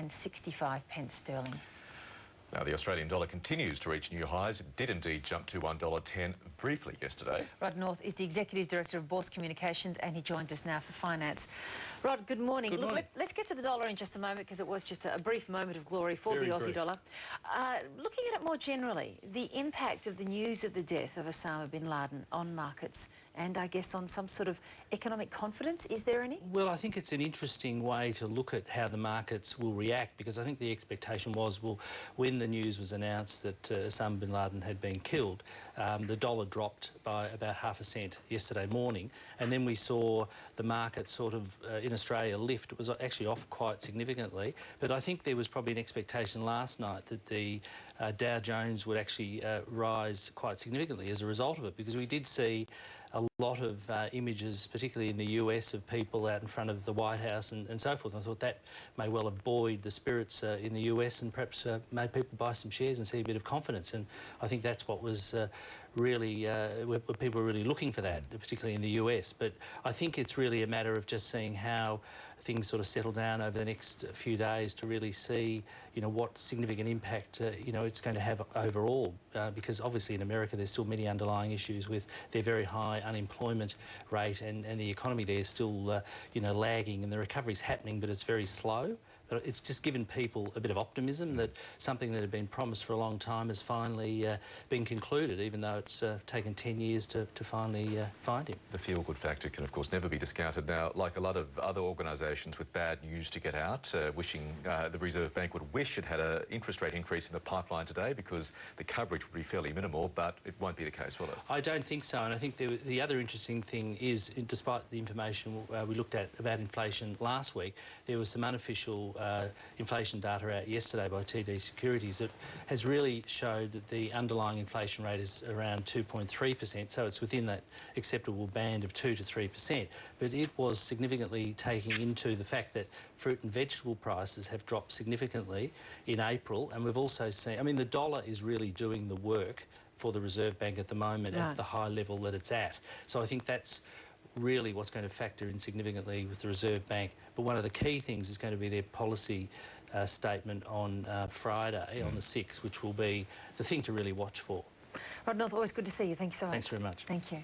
and 65 pence sterling. Now, the Australian dollar continues to reach new highs. It did indeed jump to $1.10 briefly yesterday. Rod North is the Executive Director of Bourse Communications, and he joins us now for finance. Rod, good morning. Good morning. Let's get to the dollar in just a moment, because it was just a brief moment of glory for the Aussie dollar. Looking at it more generally, the impact of the news of the death of Osama bin Laden on markets and, I guess, on some sort of economic confidence, is there any? Well, I think it's an interesting way to look at how the markets will react, because I think the expectation was, well, when the news was announced that Osama bin Laden had been killed, the dollar dropped by about 0.5 cent yesterday morning, and then we saw the market sort of, in Australia, lift. It was actually off quite significantly, but I think there was probably an expectation last night that the Dow Jones would actually rise quite significantly as a result of it, because we did see a lot of images, particularly in the US, of people out in front of the White House and so forth. I thought that may well have buoyed the spirits in the US and perhaps made people buy some shares and see a bit of confidence. And I think that's what was really, what people were really looking for, that, particularly in the US. But I think it's really a matter of just seeing how things sort of settle down over the next few days to really see, you know, what significant impact, you know, it's going to have overall. Because obviously in America there's still many underlying issues with their very high unemployment rate, and the economy there is still, you know, lagging, and the recovery's happening, but it's very slow. But it's just given people a bit of optimism that something that had been promised for a long time has finally been concluded, even though it's taken 10 years to finally find him. The feel-good factor can, of course, never be discounted. Now, like a lot of other organisations with bad news to get out, wishing the Reserve Bank would wish it had an interest rate increase in the pipeline today, because the coverage would be fairly minimal, but it won't be the case, will it? I don't think so, and I think the other interesting thing is, despite the information we looked at about inflation last week, there was some unofficial inflation data out yesterday by TD Securities that has really showed that the underlying inflation rate is around 2.3%, so it's within that acceptable band of 2 to 3%. But it was significantly taking into the fact that fruit and vegetable prices have dropped significantly in April, and we've also seen, I mean, the dollar is really doing the work for the Reserve Bank at the moment at the high level that it's at. So I think that's really what's going to factor in significantly with the Reserve Bank. But one of the key things is going to be their policy statement on Friday, on the 6th, which will be the thing to really watch for. Rod North, always good to see you. Thank you so much. Thanks very much. Thank you.